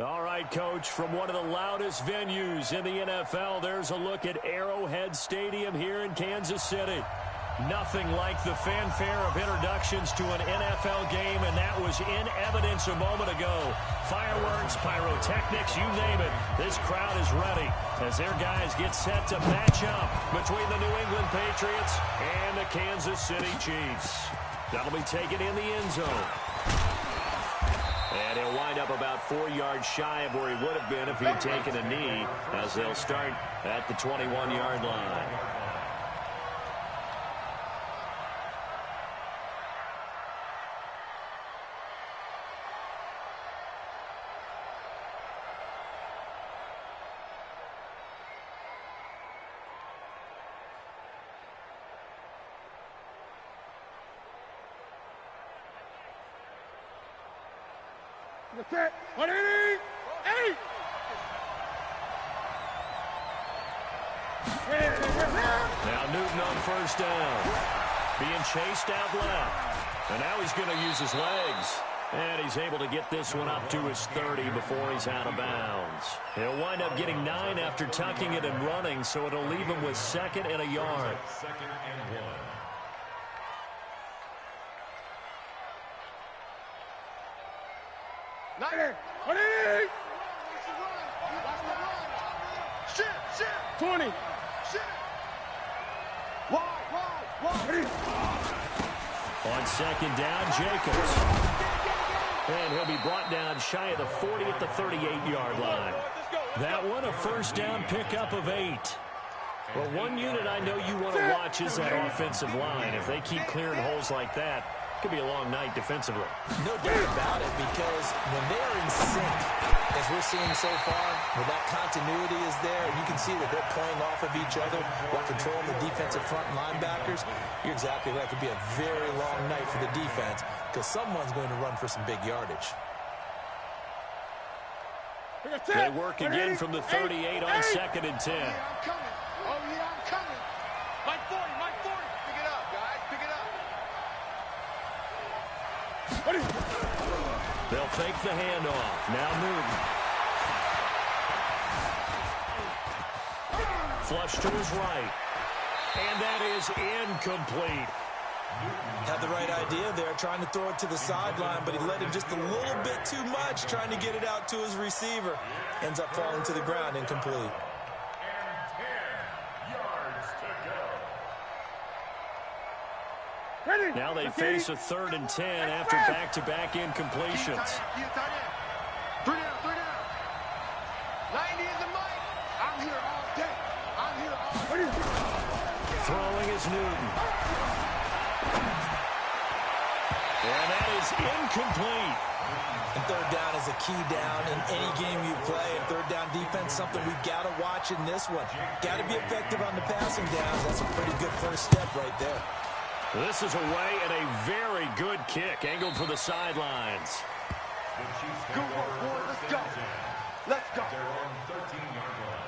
All right, Coach, from one of the loudest venues in the NFL, there's a look at Arrowhead Stadium here in Kansas City. Nothing like the fanfare of introductions to an NFL game, and that was in evidence a moment ago. Fireworks, pyrotechnics, you name it. This crowd is ready as their guys get set to match up between the New England Patriots and the Kansas City Chiefs. That'll be taken in the end zone. And he'll wind up about 4 yards shy of where he would have been if he had taken a knee, as they'll start at the 21-yard line. Now Newton on first down. Being chased out left. And now he's going to use his legs. And he's able to get this one up to his 30 before he's out of bounds. He'll wind up getting 9 after tucking it and running, so it'll leave him with 2nd and a yard. 2nd and 1. Niner, 20. On 2nd down, Jacobs. And he'll be brought down shy of the 40 at the 38-yard line. That one, a first down pickup of 8. Well, one unit I know you want to watch is that offensive line. If they keep clearing holes like that, it could be a long night defensively. No doubt about it, because when they're in sync, as we're seeing so far, where that continuity is there, you can see that they're playing off of each other while controlling the defensive front linebackers. You're exactly right. It could be a very long night for the defense because someone's going to run for some big yardage. They work again from the 38 on 2nd and 10. Oh, yeah, I'm coming. Mike 40, Mike 40. Pick it up, guys. Pick it up. They'll fake the handoff. Now Newton. Flush to his right. And that is incomplete. Had the right idea there, trying to throw it to the sideline, but he let him just a little bit too much, trying to get it out to his receiver. Ends up falling to the ground, incomplete. Now they face a 3rd and 10 after back-to-back incompletions. 3 down, 3 down. 90 is the mic. I'm here all day. I'm here all day. Throwing is Newton. And that is incomplete. And 3rd down is a key down in any game you play. And 3rd down defense, something we've got to watch in this one. Got to be effective on the passing downs. That's a pretty good first step right there. This is away and a very good kick, angled for the sidelines. Good work, boy. Let's go. Let's go. They're on 13-yard line.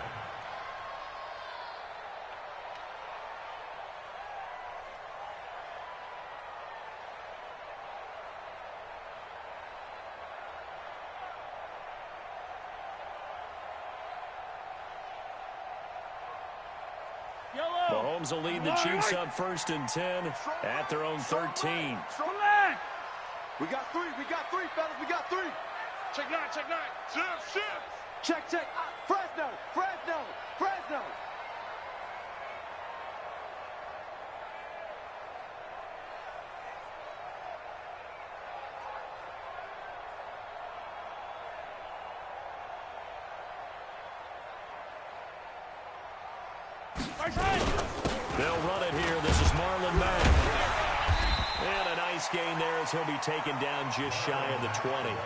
Mahomes will lead the Chiefs up 1st and 10 at their own 13. We got 3. We got 3, fellas. We got 3. Check 9. Check 9. Shift. Check, check. Fresno. Fresno. Fresno. They'll run it here. This is Marlon Mack. And a nice gain there as he'll be taken down just shy of the 20.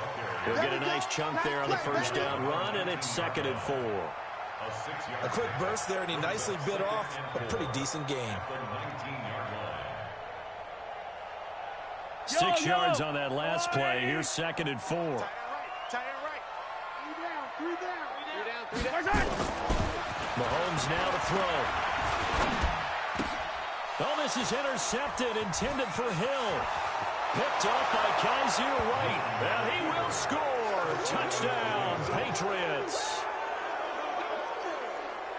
He'll get a nice chunk there on the first down run, and it's 2nd and 4. A quick burst there, and he nicely bit off a pretty decent gain. 6 yards on that last play. Here's 2nd and 4. Tie it right. 3 down. Mahomes now to throw. Oh, this is intercepted, intended for Hill. Picked up by Kaiser White, and he will score. Touchdown, Patriots.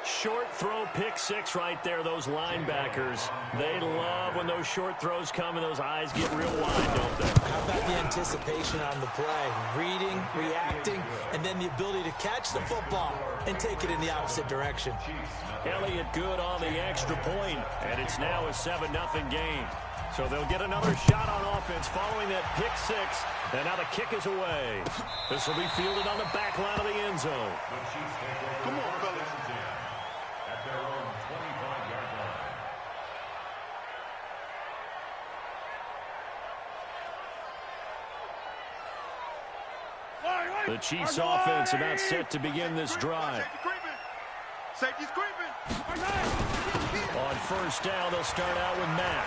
Short throw, pick six right there, those linebackers. They love when those short throws come and those eyes get real wide, don't they? How about the anticipation on the play? Reading, reacting, and then the ability to catch the football and take it in the opposite direction. Elliott good on the extra point, and it's now a 7-0 game. So they'll get another shot on offense following that pick six, and now the kick is away. This will be fielded on the back line of the end zone. Come on, fellas. At their own 25-yard line. The Chiefs offense about set to begin this drive. Safety's creeping. On first down, they'll start out with Matt.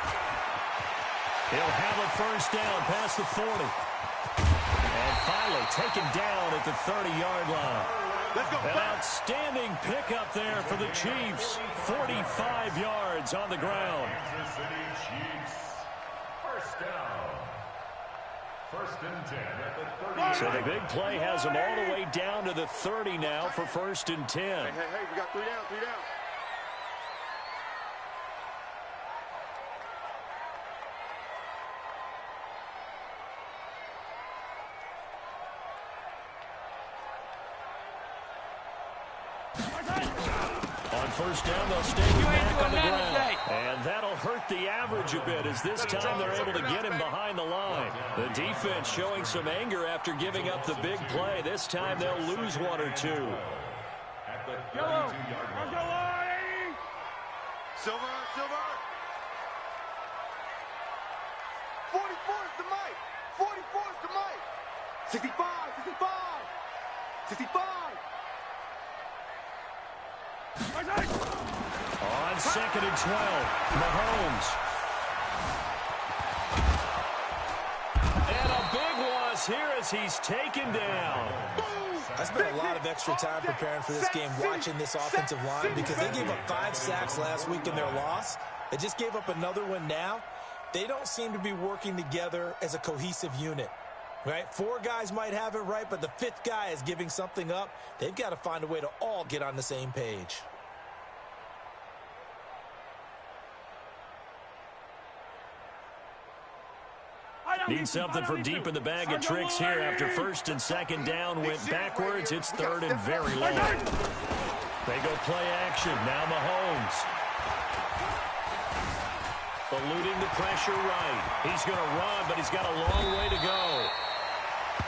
He'll have a first down past the 40. And finally taken down at the 30-yard line. Let's go. An outstanding pickup there for the Chiefs. 45 yards on the ground. Kansas City Chiefs. First down. First and 10 at the 30. So the big play has them all the way down to the 30 now for first and 10. Hey, we got 3 down, 3 down. On first down, they'll stay back on the ground. And that'll hurt the average a bit as this time they're able to get him behind the line. The defense showing some anger after giving up the big play. This time they'll lose 1 or 2. At the 32-yard line. Silver. 44 is the mic. 44 is the mic. 65. 65. On second and 12, Mahomes. And a big loss here as he's taken down. I spent a lot of extra time preparing for this game watching this offensive line because they gave up 5 sacks last week in their loss. They just gave up another one now. They don't seem to be working together as a cohesive unit. Right? 4 guys might have it right, but the 5th guy is giving something up. They've got to find a way to all get on the same page. Need something from deep in the bag of tricks here after first and second down went backwards. It's third and very low. They go play action. Now Mahomes. Eluding the pressure right. He's going to run, but he's got a long way to go.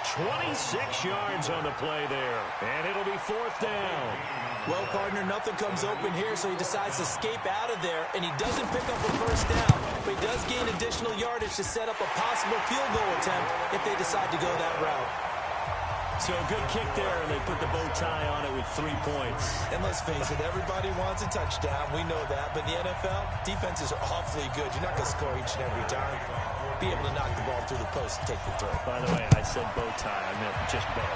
26 yards on the play there. And it'll be fourth down. Well, partner, nothing comes open here, so he decides to escape out of there, and he doesn't pick up a first down, but he does gain additional yardage to set up a possible field goal attempt if they decide to go that route. So a good kick there, and they put the bow tie on it with 3 points. And let's face it, everybody wants a touchdown. We know that, but in the NFL, defenses are awfully good. You're not going to score each and every time. Be able to knock the ball through the post and take the throw. By the way, I said bow tie. I meant just bow.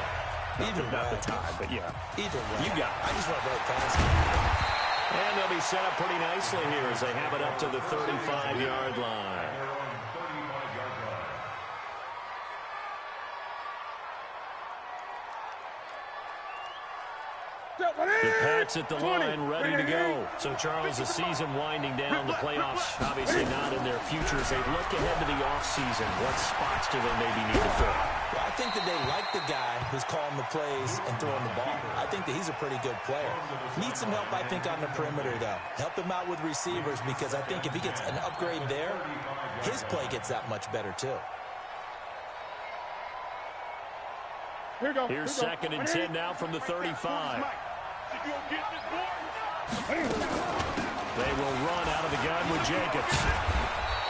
Not the tie, but yeah. Either way. You got it. I just want right past it. And they'll be set up pretty nicely here as they have it up to the 35-yard line. The Pats at the line, ready to go. So, Charles, the season winding down, the playoffs obviously not in their future. As they look ahead to the offseason, what spots do they maybe need to fill? Well, I think that they like the guy who's calling the plays and throwing the ball. I think that he's a pretty good player. Needs some help, I think, on the perimeter, though. Help him out with receivers because I think if he gets an upgrade there, his play gets that much better, too. Here's second and 10 now from the 35. They will run out of the gun with Jacobs.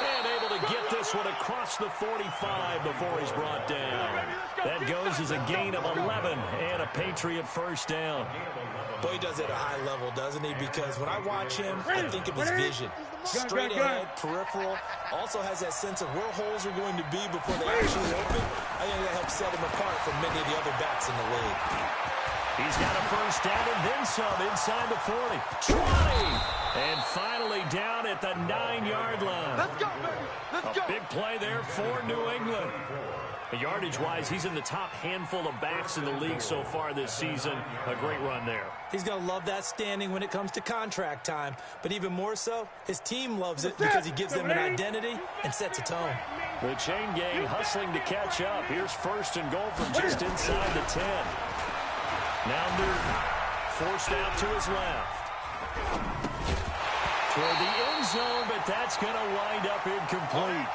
And able to get this one across the 45 before he's brought down. That goes as a gain of 11 and a Patriot first down. Boy, he does it at a high level, doesn't he? Because when I watch him, I think of his vision. Straight ahead, peripheral. Also has that sense of where holes are going to be before they actually open. I think that helps set him apart from many of the other backs in the league. He's got a first down and then some inside the 40. 20! And finally down at the 9-yard line. Let's go, baby. Let's go. A big play there for New England. Yardage-wise, he's in the top handful of backs in the league so far this season. A great run there. He's going to love that standing when it comes to contract time. But even more so, his team loves it because he gives them an identity and sets a tone. The chain gang hustling to catch up. Here's 1st and goal from just inside the 10. Nounder forced out to his left. Toward the end zone, but that's going to wind up incomplete.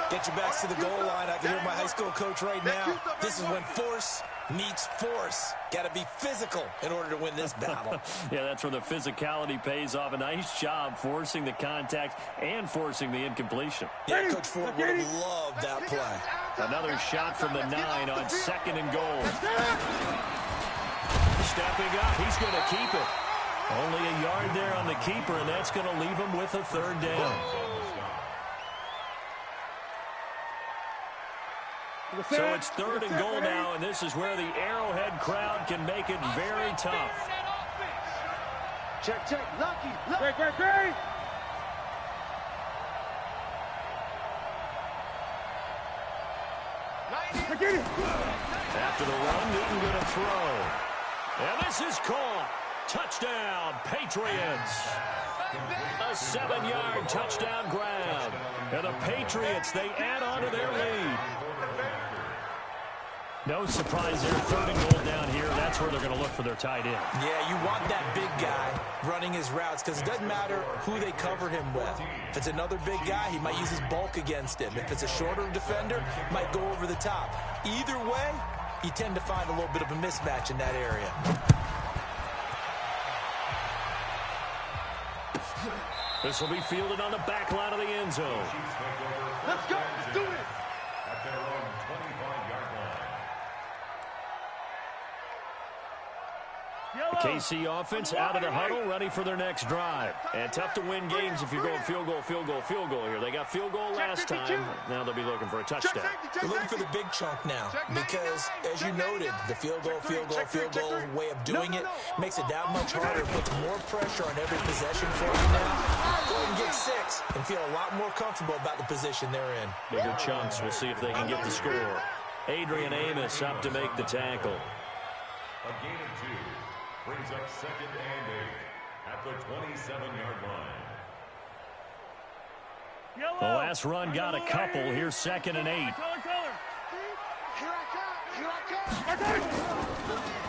Get your backs to the goal line. I can hear my high school coach right now. This is when force meets force. Got to be physical in order to win this battle. Yeah, that's where the physicality pays off. A nice job forcing the contact and forcing the incompletion. Yeah, Coach Ford would have loved that play. Another shot from the 9 on 2nd and goal. Stepping up, he's going to keep it. Only a yard there on the keeper, and that's going to leave him with a 3rd down. So it's 3rd and goal now, and this is where the Arrowhead crowd can make it very tough. Check, lucky. Great. After the run, Newton going to throw. And this is caught. Touchdown, Patriots. A 7-yard touchdown grab. And the Patriots, they add on to their lead. No surprise there, 3rd and goal down here. That's where they're going to look for their tight end. Yeah, you want that big guy running his routes because it doesn't matter who they cover him with. If it's another big guy, he might use his bulk against him. If it's a shorter defender, might go over the top. Either way, you tend to find a little bit of a mismatch in that area. This will be fielded on the back line of the end zone. Let's go. Let's do it. At their own 25-yard line. The KC offense out of the huddle, ready for their next drive. And tough to win games if you're going field goal here. They got field goal last time. Now they'll be looking for a touchdown. They're looking for the big chunk now because, as you noted, the field goal way of doing it makes it that much harder. Puts more pressure on every possession for you now. Go ahead and get 6 and feel a lot more comfortable about the position they're in. Bigger chunks. We'll see if they can get the score. Adrian Amos up to make the tackle. A gain of 2 brings up 2nd and 8 at the 27-yard line. The last run got a couple. Here's 2nd and 8.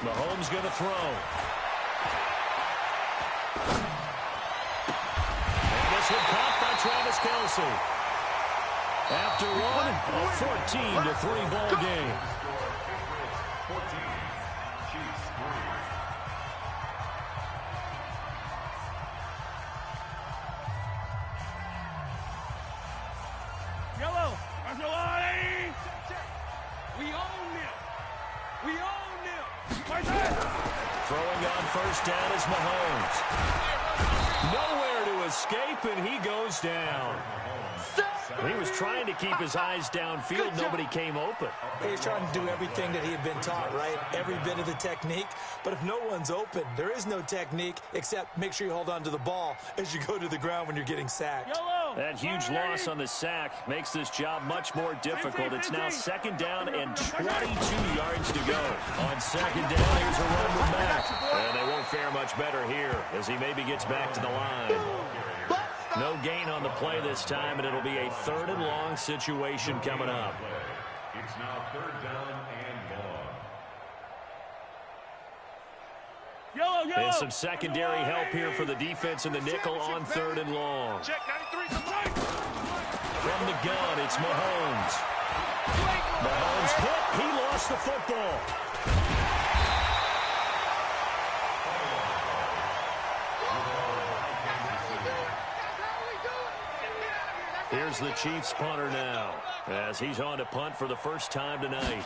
Mahomes going to throw. And this one caught by Travis Kelce. After one, a 14-3 ball game. 14, Chiefs 3. Throwing on 1st down is Mahomes. Nowhere to escape, and he goes down. He was trying to keep his eyes downfield. Nobody came open. He's trying to do everything that he had been taught, right? Every bit of the technique. But if no one's open, there is no technique except make sure you hold on to the ball as you go to the ground when you're getting sacked. That huge loss on the sack makes this job much more difficult. It's now 2nd down and 22 yards to go. On 2nd down, here's a run with Mack. And they won't fare much better here as he maybe gets back to the line. No gain on the play this time, and it'll be a 3rd and long situation coming up. It's now 3rd down and long. And some secondary help here for the defense in the nickel on 3rd and long. From the gun, it's Mahomes. Mahomes hit. He lost the football. Here's the Chiefs punter now as he's on to punt for the first time tonight.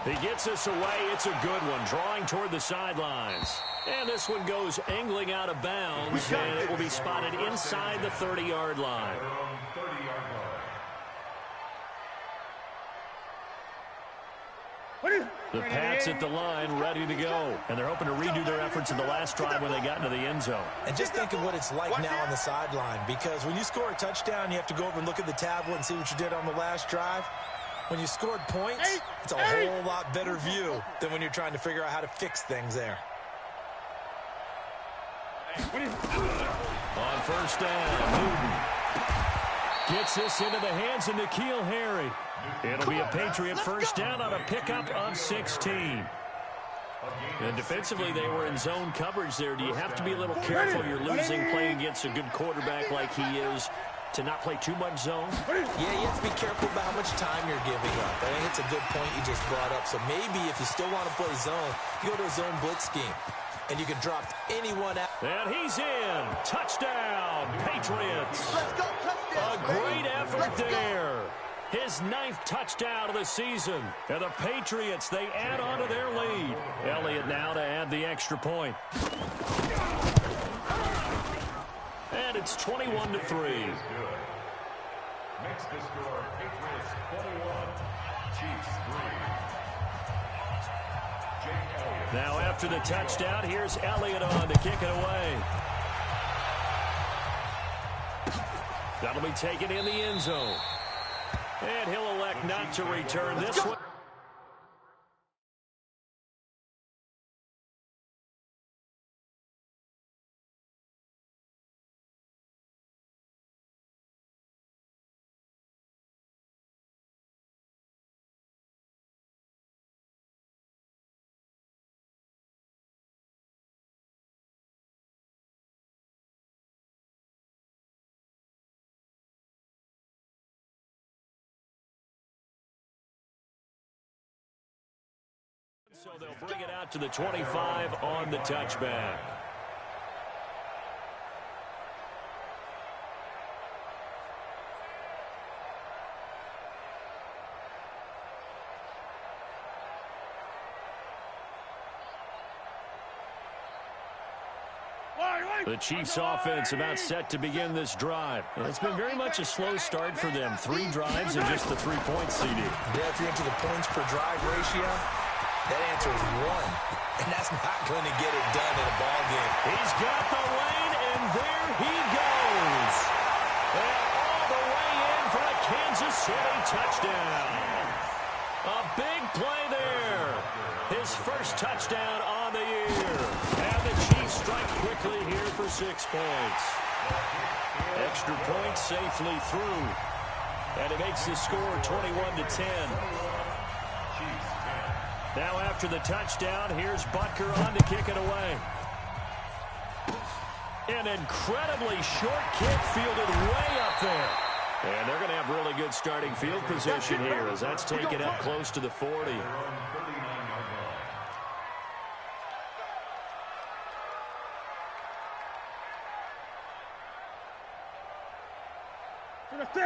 He gets us away. It's a good one, drawing toward the sidelines. And this one goes angling out of bounds, and it will be spotted inside the 30-yard line. The Pats at the line, ready to go. And they're hoping to redo their efforts in the last drive when they got into the end zone. And just think of what it's like now on the sideline, because when you score a touchdown, you have to go over and look at the tablet and see what you did on the last drive. When you scored points, it's a whole lot better view than when you're trying to figure out how to fix things there. On first down, Newton gets this into the hands of N'Keal Harry. It'll be a Patriot first down on a pickup of 16. And defensively, they were in zone coverage there. Do you have to be a little careful? You're losing playing against a good quarterback like he is to not play too much zone? Yeah, you have to be careful about how much time you're giving up. I think it's a good point you just brought up. So maybe if you still want to play zone, you go to a zone blitz scheme. And you can drop anyone out. And he's in. Touchdown, Patriots. Let's go, touchdown. A great effort there. His 9th touchdown of the season. And the Patriots, they add on to their lead. Elliott now to add the extra point. And it's 21-3. Makes the score Patriots 21, Chiefs 3. Now after the touchdown, here's Elliott on to kick it away. That'll be taken in the end zone. And he'll elect not to return this one. So they'll bring it out to the 25 on the touchback. The Chiefs offense about set to begin this drive. It's been very much a slow start for them. 3 drives and just the 3 points, CD. Yeah, if you're into the points per drive ratio, that answer is 1. And that's not going to get it done in a ball game. He's got the lane, and there he goes. And all the way in for a Kansas City touchdown. A big play there. His first touchdown on the year. And the Chiefs strike quickly here for 6 points. Extra point safely through. And it makes the score 21-10. Now after the touchdown, here's Butker on to kick it away. An incredibly short kick fielded way up there. And they're going to have really good starting field position here as that's taken up close to the 40.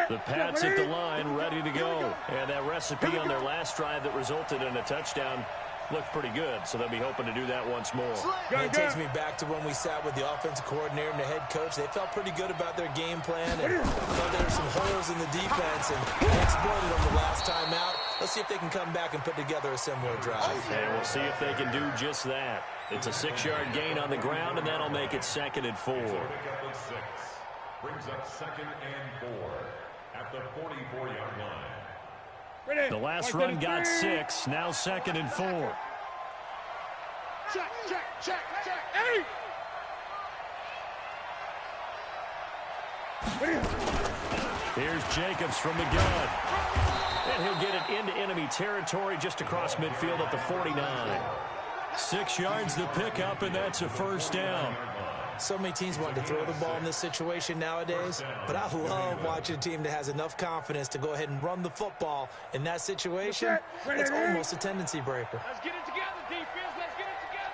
The Pats at the line, ready to go. And that recipe on their last drive that resulted in a touchdown looked pretty good, so they'll be hoping to do that once more. It takes me back to when we sat with the offensive coordinator and the head coach. They felt pretty good about their game plan, and thought there were some holes in the defense, and they exploited them the last time out. Let's see if they can come back and put together a similar drive. And we'll see if they can do just that. It's a 6-yard gain on the ground, and that'll make it 2nd and 4. Brings up 2nd and 4 at the 44-yard line. The last run got 6, now 2nd and 4. Check, check, check, check. Hey! Here's Jacobs from the gun. And he'll get it into enemy territory just across midfield at the 49. 6 yards the pickup, and that's a first down. So many teams want to throw the ball in this situation nowadays, but I love watching a team that has enough confidence to go ahead and run the football in that situation. It's almost a tendency breaker. Let's get it together, defense. Let's get it together.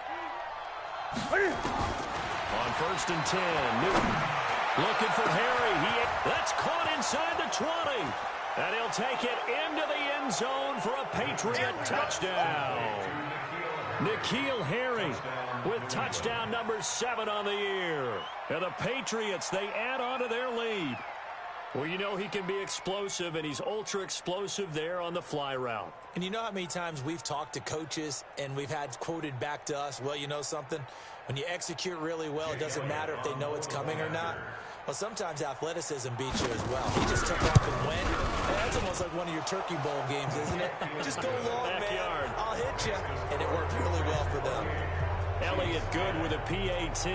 On 1st and 10, Newton looking for Harry. That's caught inside the 20. And he'll take it into the end zone for a Patriot touchdown. N'Keal Harry with touchdown number 7 on the year. And the Patriots, they add on to their lead. Well, you know he can be explosive, and he's ultra-explosive there on the fly route. And you know how many times we've talked to coaches and we've had quoted back to us, well, you know something? When you execute really well, it doesn't matter if they know it's coming or not. Well, sometimes athleticism beats you as well. He just took off and went. Hey, that's almost like one of your Turkey Bowl games, isn't it? Just go long, Backyard. man. I'll hit you. And it worked really well for them. Elliott good with a PAT.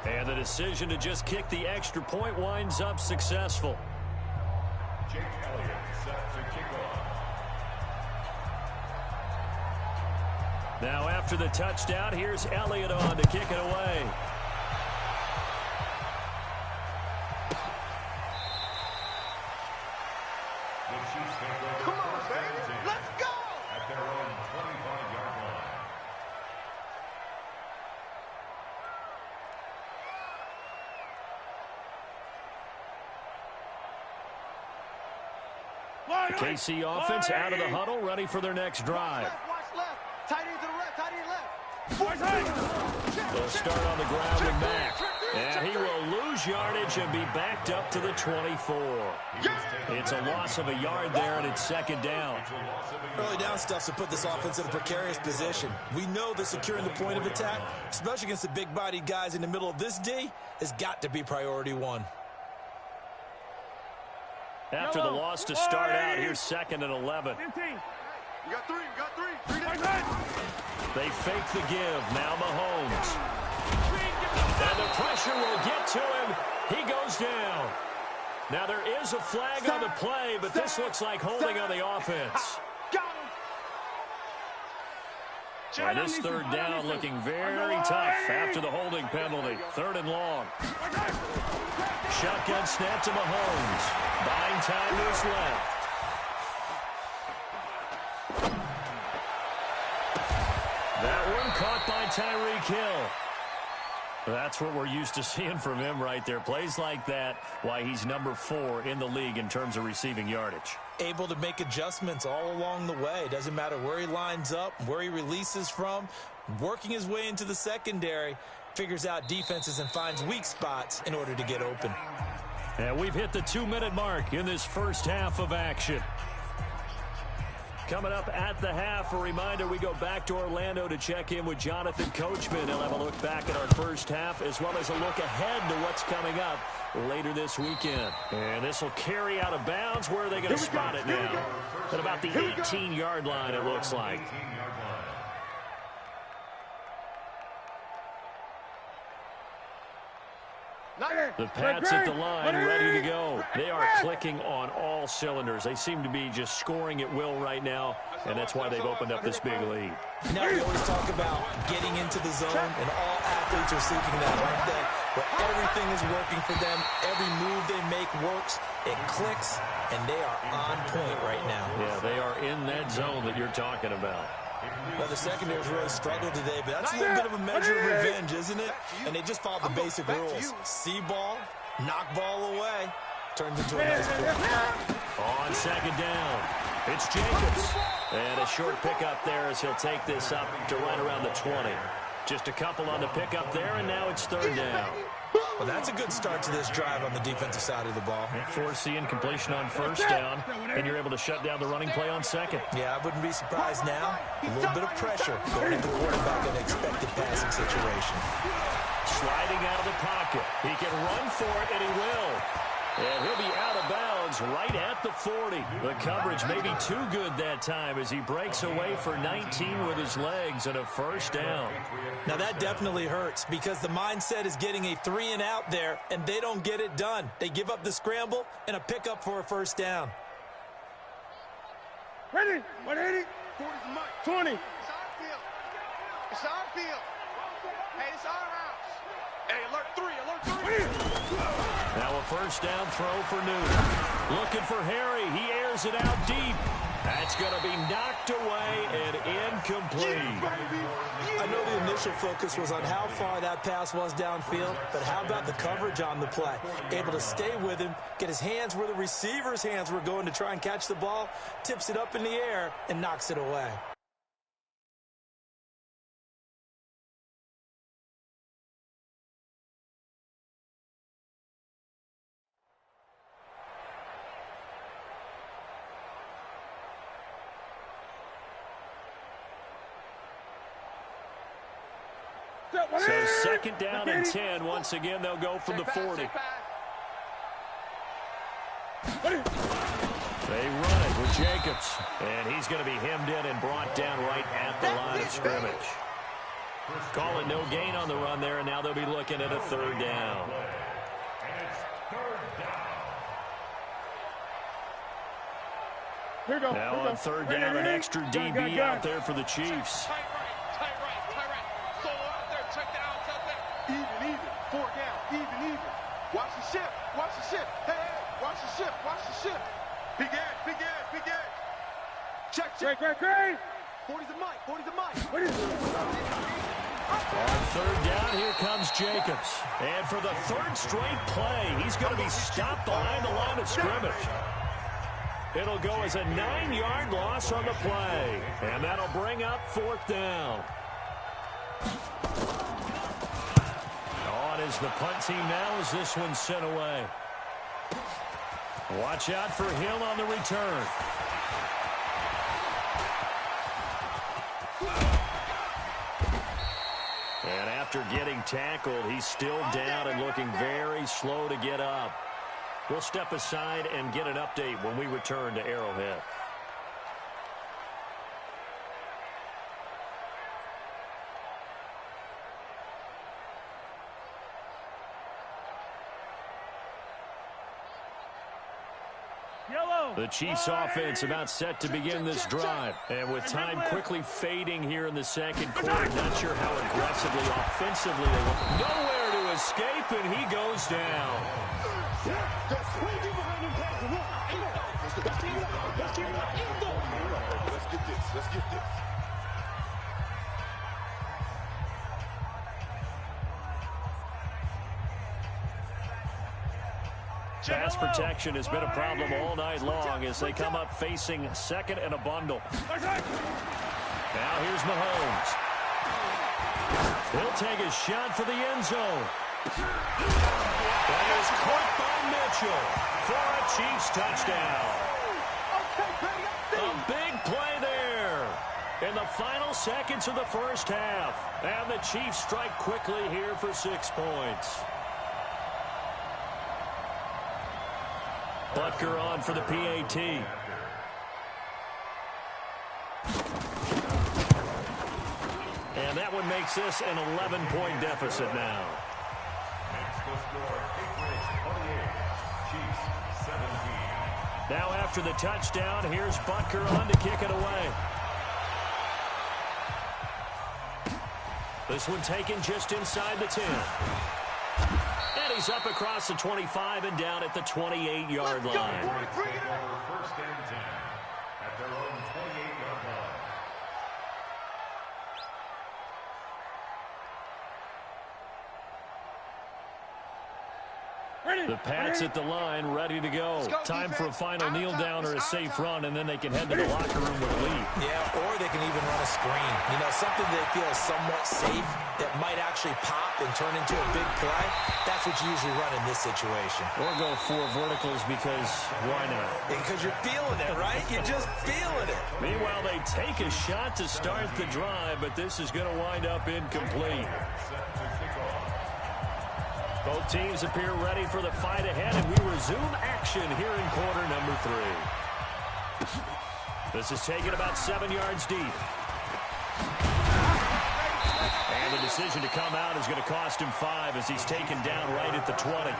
And the decision to just kick the extra point winds up successful. Jake Elliott set to kick off. Now after the touchdown, here's Elliott on to kick it away. The Chiefs take over. Come on, first baby. and 10 Let's go. at their own 25-yard line. KC offense out of the huddle, ready for their next drive. Watch left. Tight end to the left. Tight end left. They'll start on the ground with Mack. And he will lose yardage and be backed up to the 24. It's a loss of a yard there, and it's second down. Early down stuff to put this offense in a precarious position. We know that securing the point of attack, especially against the big-bodied guys in the middle of this D, has got to be priority one. After the loss to start out, here's second and 11. We got three. We got three. They fake the give. Now Mahomes. And the pressure will get to him. He goes down. Now there is a flag on the play, but this looks like holding on the offense. Got him. And this third down looking very tough after the holding penalty. Third and long. Shotgun snap to Mahomes. Buying time to his left. That one caught by Tyreek Hill. That's what we're used to seeing from him right there. Plays like that, why he's number 4 in the league in terms of receiving yardage. Able to make adjustments all along the way. Doesn't matter where he lines up, where he releases from. Working his way into the secondary, figures out defenses and finds weak spots in order to get open. And we've hit the 2-minute mark in this first half of action. Coming up at the half, a reminder, we go back to Orlando to check in with Jonathan Coachman. He'll have a look back at our first half as well as a look ahead to what's coming up later this weekend. And this will carry out of bounds. Where are they going to spot it now? At about the 18-yard line, it looks like. The Pats at the line, ready to go. They are clicking on all cylinders. They seem to be just scoring at will right now, and that's why they've opened up this big lead. Now we always talk about getting into the zone, and all athletes are seeking that, aren't they? Where everything is working for them, every move they make works, it clicks, and they are on point right now. Yeah, they are in that zone that you're talking about. Well, the secondary's really struggled today, but that's a little bit of a measure of revenge, isn't it? And they just followed the basic rules. See ball, knock ball away, turns into a nice play. On second down, it's Jacobs. And a short pickup there as he'll take this up to right around the 20. Just a couple on the pickup there, and now it's third down. Well, that's a good start to this drive on the defensive side of the ball. Force the incompletion on first down, and you're able to shut down the running play on second. Yeah, I wouldn't be surprised now. A little bit of pressure going at the quarterback in an expected passing situation. Sliding out of the pocket. He can run for it, and he will. And he'll be out of bounds right at the 40. The coverage may be too good that time as he breaks away for 19 with his legs and a first down. Now that definitely hurts because the mindset is getting a 3 and out there, and they don't get it done. They give up the scramble and a pickup for a first down. Ready? 180? 20. It's our field. It's our field. Hey, it's our house. Hey, alert 3, alert 3. Now a first down throw for Newton. Looking for Harry. He airs it out deep. That's going to be knocked away and incomplete. I know the initial focus was on how far that pass was downfield, but how about the coverage on the play? Able to stay with him, get his hands where the receiver's hands were going to try and catch the ball, tips it up in the air, and knocks it away. So second down and 10. Once again, they'll go from the 40. They run it with Jacobs. And he's going to be hemmed in and brought down right at the line of scrimmage. Call it no gain on the run there, and now they'll be looking at a third down. Now on third down, an extra DB out there for the Chiefs. Tight right. Solo out there, check the outs out there. Even. 4 down, even. Watch the ship. Hey, watch the ship. Big edge. Check. Great. 40's a mic. What is it? On third down, here comes Jacobs. And for the third straight play, he's going to be stopped behind the line of scrimmage. It'll go as a 9-yard loss on the play. And that'll bring up fourth down. On is the punt team now as this one's sent away. Watch out for Hill on the return. And after getting tackled, he's still down and looking very slow to get up. We'll step aside and get an update when we return to Arrowhead. The Chiefs offense about set to begin this drive. And with time quickly fading here in the second quarter, not sure how aggressively, offensively they will. Nowhere to escape, and he goes down. Let's get this. Pass protection has been a problem all night long as they come up facing second and a bundle. Now here's Mahomes. He'll take a shot for the end zone. That is caught by Mitchell for a Chiefs touchdown. A big play there in the final seconds of the first half. And the Chiefs strike quickly here for 6 points. Butker on for the PAT. And that one makes this an 11-point deficit now. Now after the touchdown, here's Butker on to kick it away. This one taken just inside the 10. And he's up across the 25 and down at the 28-yard line. First and 10 at their own 28-yard line. The Pats at the line, ready to go. Time for a final kneel down or a safe run, and then they can head to the locker room with a lead. Yeah, or they can even run a screen. You know, something they feel is somewhat safe that might actually pop and turn into a big play. That's what you usually run in this situation. Or go 4 verticals because why not? Because you're feeling it, right? You're just feeling it. Meanwhile, they take a shot to start the drive, but this is going to wind up incomplete. Both teams appear ready for the fight ahead, and we resume action here in quarter number 3. This is taken about 7 yards deep. And the decision to come out is going to cost him 5 as he's taken down right at the 20.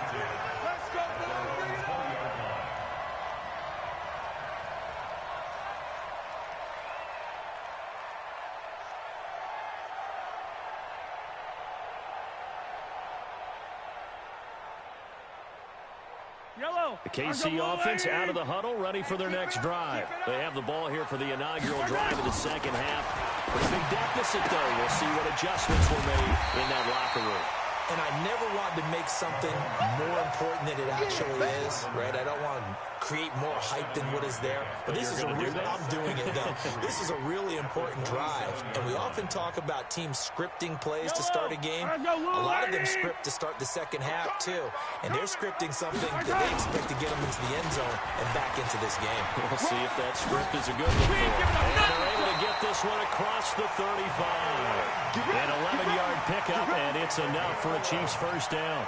The KC offense out of the huddle, ready for their next drive. They have the ball here for the inaugural drive of the second half. Pretty big deficit, though. We'll see what adjustments were made in that locker room. And I never wanted to make something more important than it actually is, right? I don't want to create more hype than what is there. But this is a real, I'm doing it though. This is a really important drive. And we often talk about teams scripting plays to start a game. A lot of them script to start the second half too. And they're scripting something that they expect to get them into the end zone and back into this game. We'll see if that script is a good one for them. And they're able to get this one across the 35. An 11-yard pickup, and it's enough for a Chiefs first down.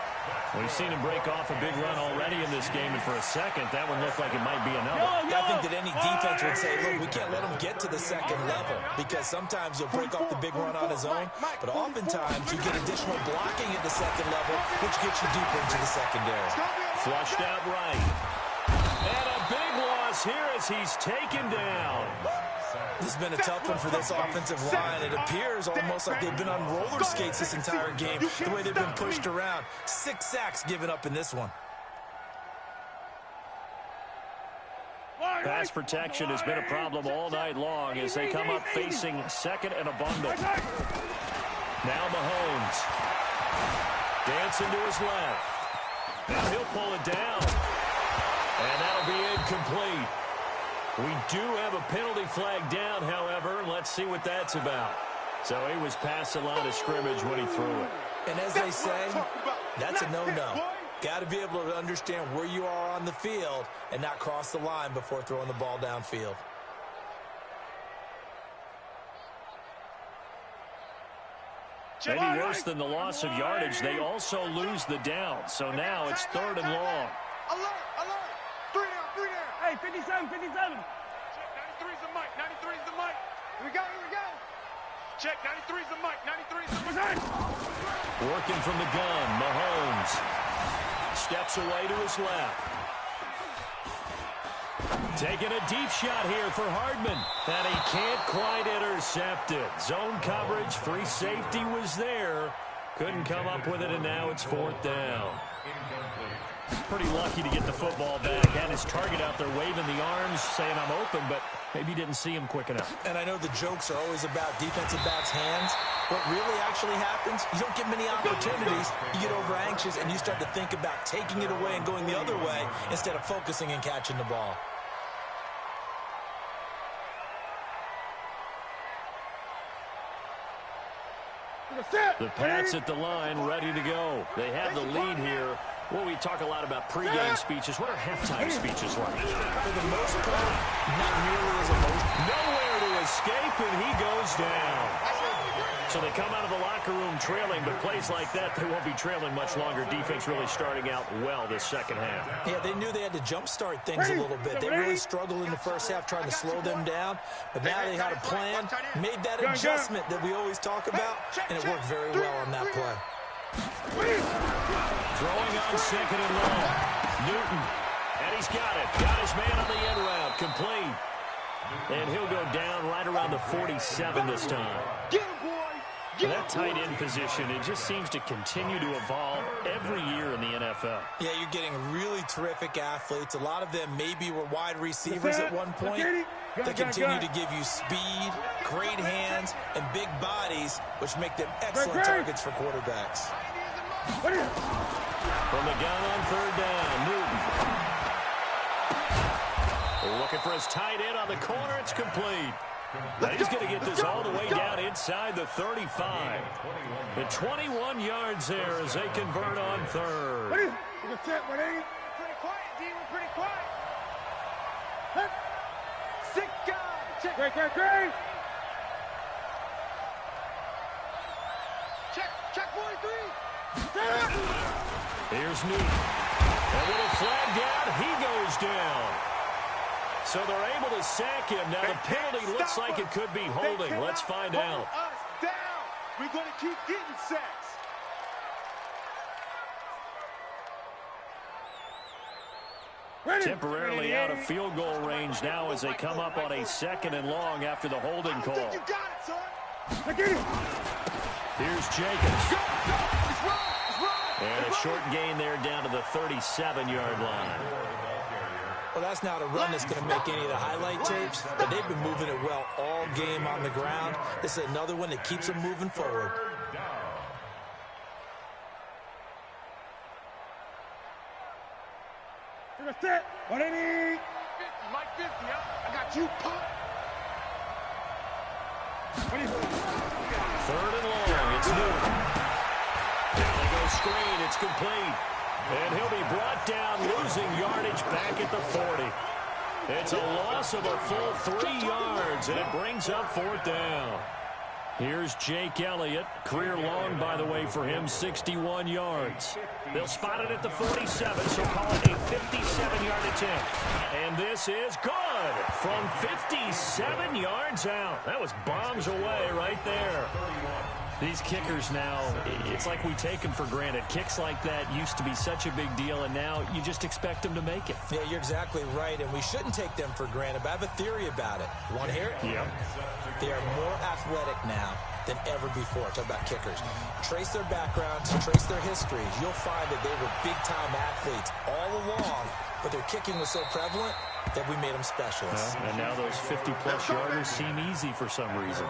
We've seen him break off a big run already in this game, and for a second, that one looked like it might be another. I think that any defense would say, look, we can't let him get to the second level, because sometimes he'll break off the big run on his own, but oftentimes you get additional blocking at the second level, which gets you deeper into the secondary. Flushed out right. And a big loss here as he's taken down. This has been a tough one for this offensive line. It appears almost like they've been on roller skates this entire game, the way they've been pushed around. 6 sacks given up in this one. Pass protection has been a problem all night long as they come up facing second and a bundle. Now Mahomes. Dancing to his left. And he'll pull it down. And that'll be incomplete. We do have a penalty flag down, however. Let's see what that's about. So he was past the line of scrimmage when he threw it. And as they say, that's a no-no. Got to be able to understand where you are on the field and not cross the line before throwing the ball downfield. Maybe worse than the loss of yardage, they also lose the down. So now it's 3rd and long. Alert, alert. 3 down, 3 down. Hey, 57, 57. Check, 93's the mic, 93's the mic. Here we go, here we go. Check, 93's the mic, 93's the mic. Working from the gun, Mahomes. Steps away to his left. Taking a deep shot here for Hardman. And he can't quite intercept it. Zone coverage, free safety was there. Couldn't come up with it, and now it's 4th down. Pretty lucky to get the football back. Had his target out there waving the arms, saying I'm open, but maybe didn't see him quick enough. And I know the jokes are always about defensive backs' hands. What really actually happens, you don't get many opportunities. You get over anxious, and you start to think about taking it away and going the other way instead of focusing and catching the ball. The Pats at the line, ready to go. They have the lead here. Well, we talk a lot about pregame speeches. What are halftime speeches like? For the most part, not nearly as emotional. Nowhere to escape, and he goes down. So they come out of the locker room trailing, but plays like that, they won't be trailing much longer. Defense really starting out well this second half. Yeah, they knew they had to jumpstart things a little bit. They really struggled in the first half trying to slow them down, but now they had a plan, made that adjustment that we always talk about, and it worked very well on that play. Throwing on 2nd and long. Newton, and he's got it. Got his man on the end route, complete. And he'll go down right around the 47 this time. Get him, boy. That tight end position, it just seems to continue to evolve every year in the NFL. Yeah, you're getting really terrific athletes. A lot of them maybe were wide receivers at one point. They continue to give you speed, great hands, and big bodies, which make them excellent targets for quarterbacks. From the gun on 3rd down, Newton. Looking for his tight end on the corner. It's complete. Now he's going to get this all the way down inside the 35. And 21 yards there as they convert on 3rd. Pretty quiet, D. We're pretty quiet. 6 guys. Check. Great. Check 43. Here's Newton. A little flag down. He goes down. So they're able to sack him. Now the penalty looks like it could be holding. Let's find out. Us down. We're going to keep getting sacks. Temporarily out of field goal range now as they come up on a 2nd and long after the holding call. You got it, son. Here's Jacobs. And a short gain there down to the 37-yard line. Well, that's not a run that's going to make any of the highlight tapes, but they've been moving it well all game on the ground. This is another one that keeps them moving forward. What I need? Mike 50, I got you, pop. 3rd and long, it's Newton. Now they go screen, it's complete. And he'll be brought down, losing yardage back at the 40. It's a loss of a full 3 yards, and it brings up 4th down. Here's Jake Elliott. Career long, by the way, for him, 61 yards. They'll spot it at the 47, so call it a 57-yard attempt. And this is good from 57 yards out. That was bombs away right there. These kickers now, it's like we take them for granted. Kicks like that used to be such a big deal, and now you just expect them to make it. Yeah, you're exactly right, and we shouldn't take them for granted, but I have a theory about it. You want to hear it? Yeah. They are more athletic now than ever before. Talk about kickers. Trace their backgrounds, trace their histories. You'll find that they were big-time athletes all along, but their kicking was so prevalent that we made them specialists. And now those 50-plus yarders seem easy for some reason.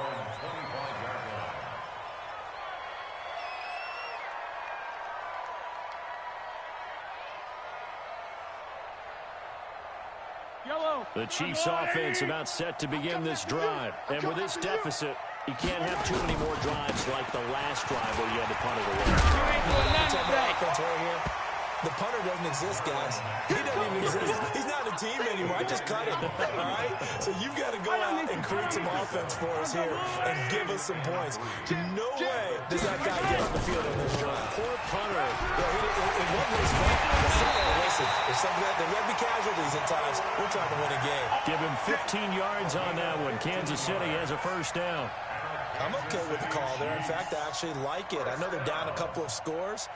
The Chiefs offense about set to begin this drive. And with this deficit, you can't have too many more drives like the last drive where you had to punt it away. The punter doesn't exist, guys. He doesn't even exist. He's not a team anymore. I just cut it. All right? So you've got to go out and create some offense for us here and give us some points. No way does that guy get on the field on this drive. Poor punter. Yeah, it wasn't his fault. Listen, there's something that there will be casualties at times. We're trying to win a game. Give him 15 yards on that one. Kansas City has a first down. I'm okay with the call there. In fact, I actually like it. I know they're down a couple of scores,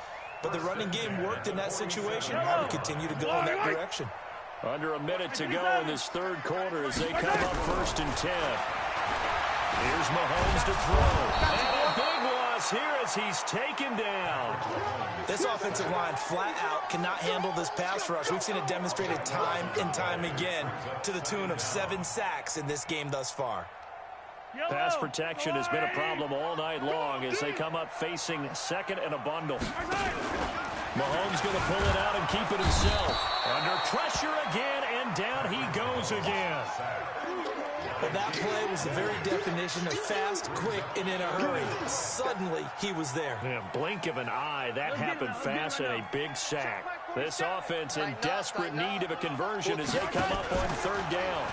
but the running game worked in that situation. I would continue to go in that direction. Under a minute to go in this third quarter as they come up 1st and 10. Here's Mahomes to throw. And a big loss here as he's taken down. This offensive line flat out cannot handle this pass rush. We've seen it demonstrated time and time again to the tune of 7 sacks in this game thus far. Pass protection has been a problem all night long as they come up facing second and a bundle. Mahomes going to pull it out and keep it himself. Under pressure again, and down he goes again. Well, that play was the very definition of fast, quick, and in a hurry. Suddenly, he was there. Yeah, blink of an eye, that happened fast, and a big sack. This offense in desperate need of a conversion as they come up on 3rd down.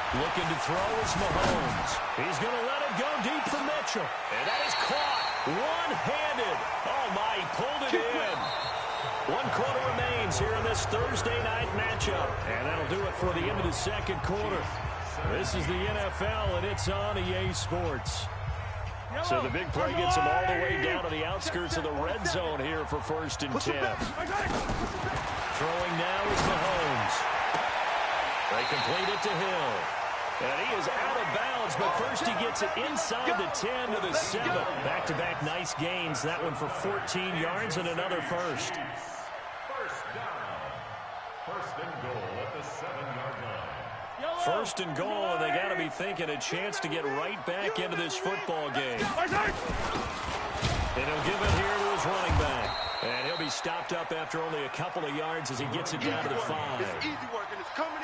Looking to throw is Mahomes. He's going to let it go deep for Mitchell. And that is caught one-handed. Oh, my, he pulled it in. 1 quarter remains here in this Thursday night matchup. And that'll do it for the end of the second quarter. This is the NFL, and it's on EA Sports. So the big play gets him all the way down to the outskirts of the red zone here for 1st and 10. Throwing now is Mahomes. They complete it to Hill. And he is out of bounds, but first he gets it inside the 10 to the 7. Back-to-back nice gains. That one for 14 yards and another first. First down. 1st and goal at the 7-yard line. 1st and goal, and they got to be thinking a chance to get right back into this football game. And he'll give it here to his running back. And he'll be stopped up after only a couple of yards as he gets it down to the 5.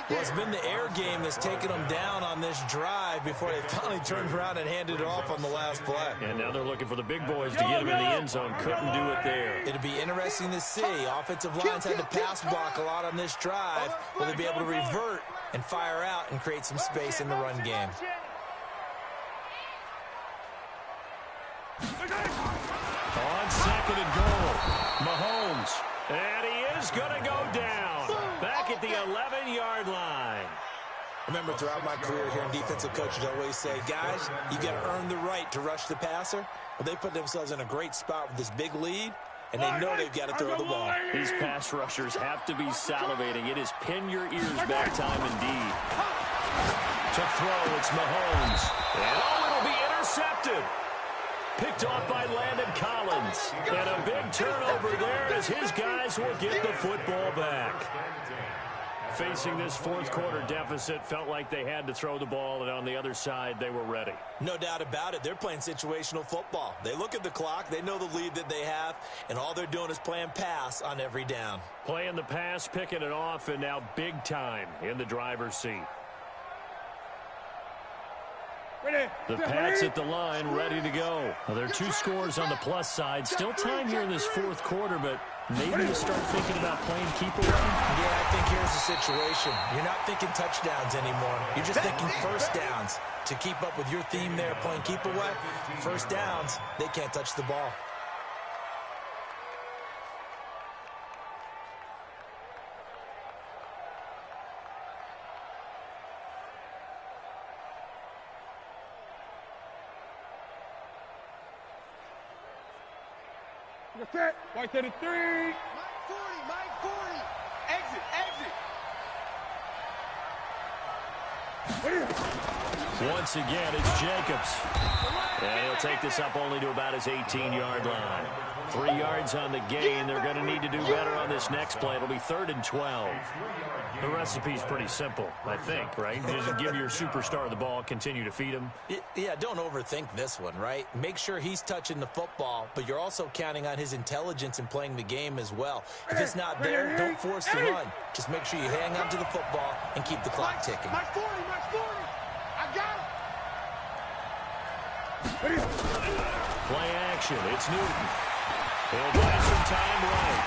Well, it's been the air game that's taken them down on this drive before they finally turned around and handed it off on the last play. And now they're looking for the big boys to get him in the end zone. Couldn't do it there. It'll be interesting to see. Offensive lines had to pass block a lot on this drive. Will they be able to revert and fire out and create some space in the run game? On 2nd and goal, Mahomes. And he is going to go down. Back at the 11-yard line. Remember, throughout my career here in defensive coaches, I always say, guys, you got to earn the right to rush the passer. Well, they put themselves in a great spot with this big lead, and they know they've got to throw the ball. These pass rushers have to be salivating. It is pin your ears back time indeed. To throw, it's Mahomes. And it'll be intercepted. Picked off by Landon Collins. And a big turnover there as his guys will get the football back. Facing this 4th quarter deficit, felt like they had to throw the ball, and on the other side, they were ready. No doubt about it. They're playing situational football. They look at the clock, they know the lead that they have, and all they're doing is playing pass on every down. Playing the pass, picking it off, and now big time in the driver's seat. The Pats at the line, ready to go. Well, there are 2 scores on the plus side. Still time here in this 4th quarter, but maybe you start thinking about playing keep away? Yeah, I think here's the situation. You're not thinking touchdowns anymore. You're just thinking first downs. To keep up with your theme there, playing keep away, first downs, they can't touch the ball. Set. White to the 3. Mike 40. Exit. Once again, it's Jacobs. And he'll take this up only to about his 18-yard line. 3 yards on the gain. They're going to need to do better on this next play. It'll be 3rd and 12. The recipe's pretty simple, I think, right? Just give your superstar the ball, continue to feed him. Yeah, don't overthink this one, right? Make sure he's touching the football, but you're also counting on his intelligence in playing the game as well. If it's not there, don't force the run. Just make sure you hang on to the football and keep the clock ticking. Mike 40. I got him. Play action. It's Newton. He'll buy some time right.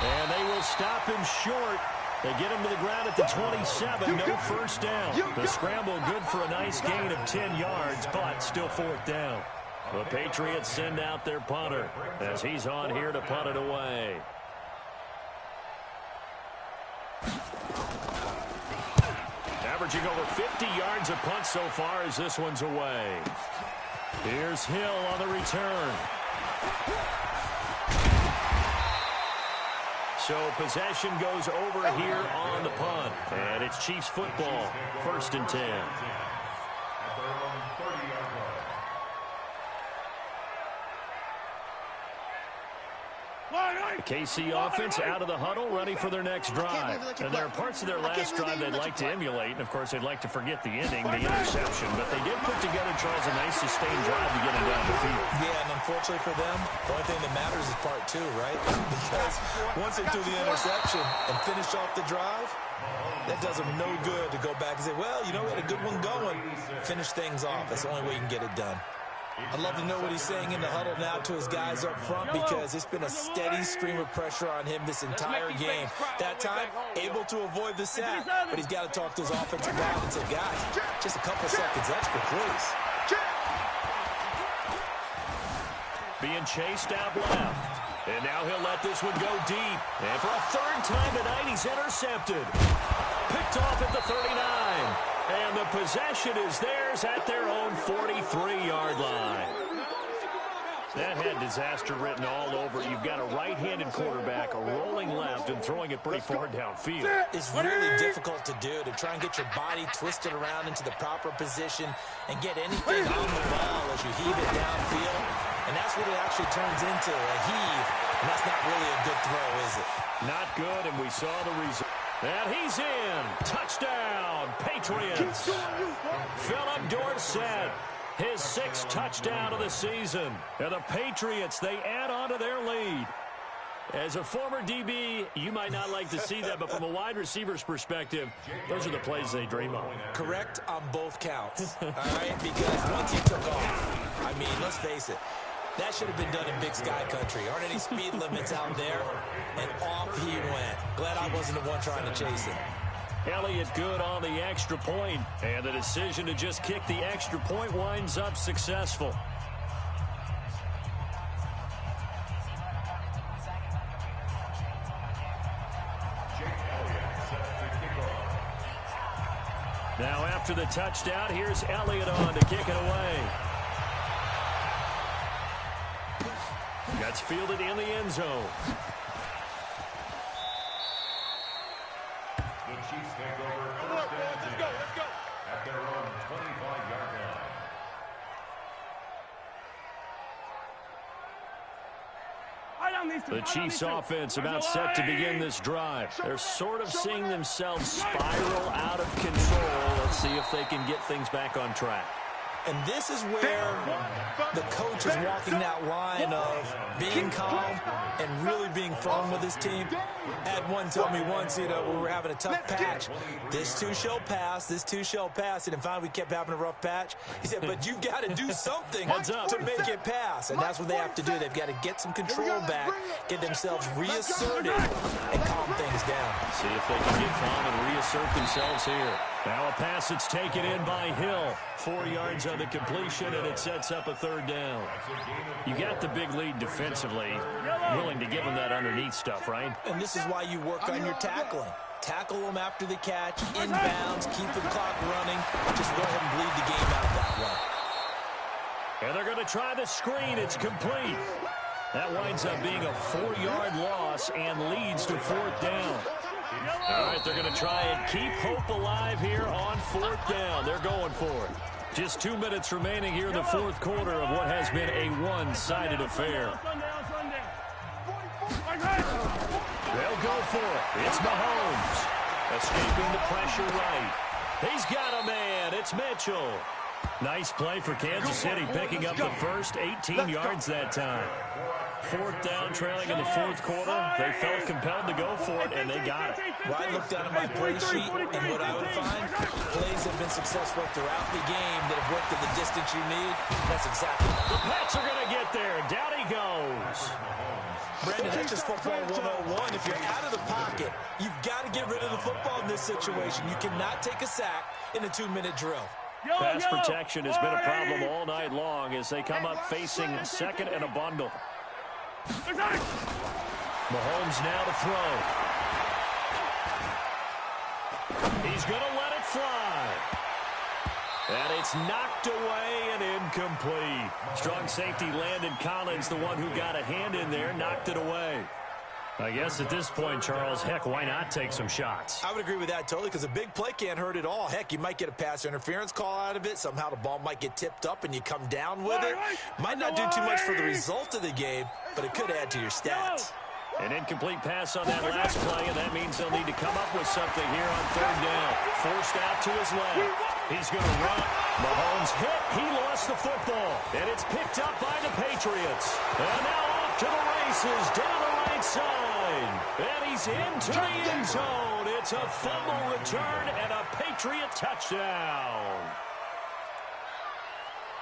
And they will stop him short. They get him to the ground at the 27. No first down. The scramble good for a nice gain of 10 yards, but still 4th down. The Patriots send out their punter as he's on here to punt it away. Averaging over 50 yards a punt so far as this one's away. Here's Hill on the return. So possession goes over here on the punt. And it's Chiefs football. 1st and 10. The KC offense out of the huddle, ready for their next drive. And there are parts of their last drive they'd like to emulate, and of course they'd like to forget the ending, the interception. But they did put together, Charles, a nice sustained drive to get them down the field. Yeah, and unfortunately for them, the only thing that matters is part 2, right? Because once they do the interception and finish off the drive, that does them no good to go back and say, well, you know, we had a good one going. Finish things off. That's the only way you can get it done. I'd love to know what he's saying in the huddle now to his guys up front, because it's been a steady stream of pressure on him this entire game. That time, able to avoid the sack, but he's got to talk to his offensive line and say, guys, just a couple seconds extra, please. Being chased out left. And now he'll let this one go deep. And for a 3rd time tonight, he's intercepted. Picked off at the 39. And the possession is theirs at their own 43-yard line. That had disaster written all over it. You've got a right-handed quarterback, a rolling left, and throwing it pretty far downfield. It's really difficult to do, to try and get your body twisted around into the proper position and get anything on the ball as you heave it downfield. And that's what it actually turns into, a heave. And that's not really a good throw, is it? Not good, and we saw the result. And he's in. Touchdown, Patriots. Philip Dorsett, his 6th touchdown of the season. And the Patriots, they add on to their lead. As a former DB, you might not like to see that, but from a wide receiver's perspective, those are the plays they dream of. Correct on both counts, all right? Because once he took off, I mean, let's face it, that should have been done in Big Sky Country. Aren't any speed limits out there? And off he went. Glad I wasn't the one trying to chase him. Elliott good on the extra point, and the decision to just kick the extra point winds up successful. Now after the touchdown, here's Elliott on to kick it away. That's fielded in the end zone. The Chiefs take over 1st and 10 at their own 25-yard line. The Chiefs offense about set to begin this drive. They're sort of seeing themselves spiral out of control. Let's see if they can get things back on track. And this is where the coach is walking that line of being calm and really being firm with his team. Had one told me once, we were having a tough patch. This too shall pass. This too shall pass. And finally, we kept having a rough patch. He said, but you've got to do something to make it pass. And that's what they have to do. They've got to get some control back, get themselves reasserted, and calm things down. See if they can get calm and reassert themselves here. Now a pass that's taken in by Hill. 4 yards on the completion, and it sets up a third down. You got the big lead defensively. Willing to give them that underneath stuff, right? And this is why you work on your tackling. Tackle them after the catch, inbounds, keep the clock running. Just go ahead and bleed the game out that way. And they're going to try the screen. It's complete. That winds up being a 4-yard loss and leads to fourth down. All right, they're going to try and keep hope alive here on fourth down. They're going for it. Just 2 minutes remaining here in the fourth quarter of what has been a one-sided affair. They'll go for it. It's Mahomes. Escaping the pressure right. He's got a man. It's Mitchell. Nice play for Kansas City, picking up the first 18 yards that time. Fourth down, trailing in the fourth quarter. They felt compelled to go for it, and they got it. Well, I looked down at my play sheet, and what I would find, plays have been successful throughout the game that have worked at the distance you need. That's exactly right. The Pats are going to get there. Down he goes. Brandon, that's just football 101. If you're out of the pocket, you've got to get rid of the football in this situation. You cannot take a sack in a 2-minute drill. Pass protection has been a problem all night long as they come up facing second and a bundle. Mahomes now to throw. He's going to let it fly. And it's knocked away and incomplete. Strong safety Landon Collins, the one who got a hand in there, knocked it away. I guess at this point, Charles, heck, why not take some shots? I would agree with that totally because a big play can't hurt at all. Heck, you might get a pass interference call out of it. Somehow the ball might get tipped up and you come down with it. Might not do too much for the result of the game, but it could add to your stats. An incomplete pass on that last play, and that means they'll need to come up with something here on third down. Forced out to his left. He's going to run. Mahomes hit. He lost the football. And it's picked up by the Patriots. And now off to the races down the right side. And he's into the end zone. It's a fumble return and a Patriot touchdown.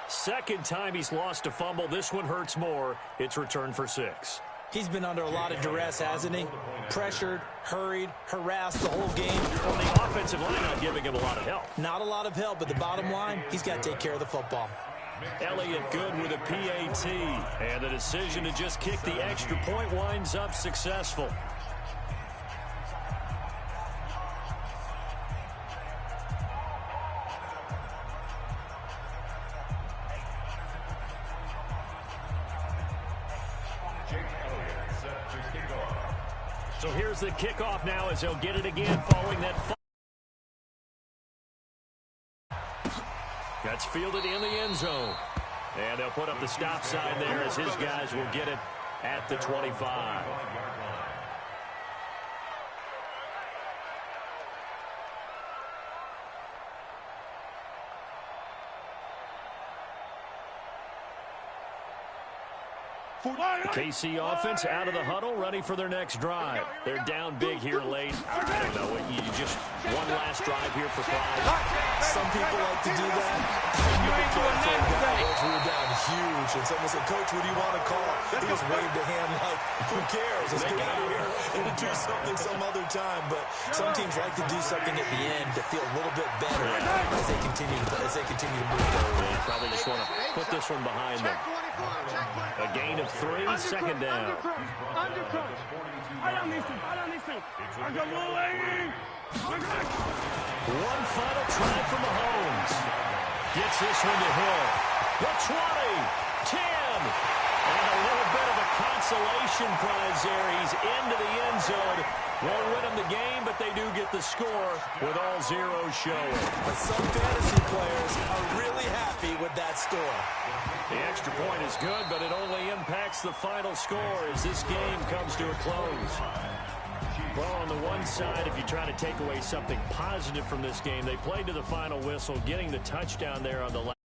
Second time he's lost a fumble. This one hurts more. It's returned for 6. He's been under a lot of duress, hasn't he? Pressured, hurried, harassed the whole game. Well, the offensive line not giving him a lot of help. Not a lot of help, but the bottom line, he's got to take care of the football. Elliott good with a PAT. And the decision to just kick the extra point winds up successful. So here's the kickoff now as they'll get it again following that. That's fielded in the end zone. And they'll put up the stop sign there as his guys will get it at the 25. The KC offense out of the huddle, ready for their next drive. They're down big here late. I don't know, you just one last drive here for pride. Some people like to do that. We were down huge, and someone said, Coach, what do you want to call? He just waved a hand like, who cares? Let's get out of here and do something some other time. But some teams like to do something at the end to feel a little bit better as they continue to move forward. They probably just want to put this one behind them. A gain of 3, second down. One final try for Mahomes. Gets this one to Hill. The 20, 10. And a little bit of a consolation prize there. He's into the end zone. Won't win them the game, but they do get the score with all zeros showing. But some fantasy players are really happy with that score. The extra point is good, but it only impacts the final score as this game comes to a close. Well, on the one side, if you try to take away something positive from this game, they played to the final whistle, getting the touchdown there on the last.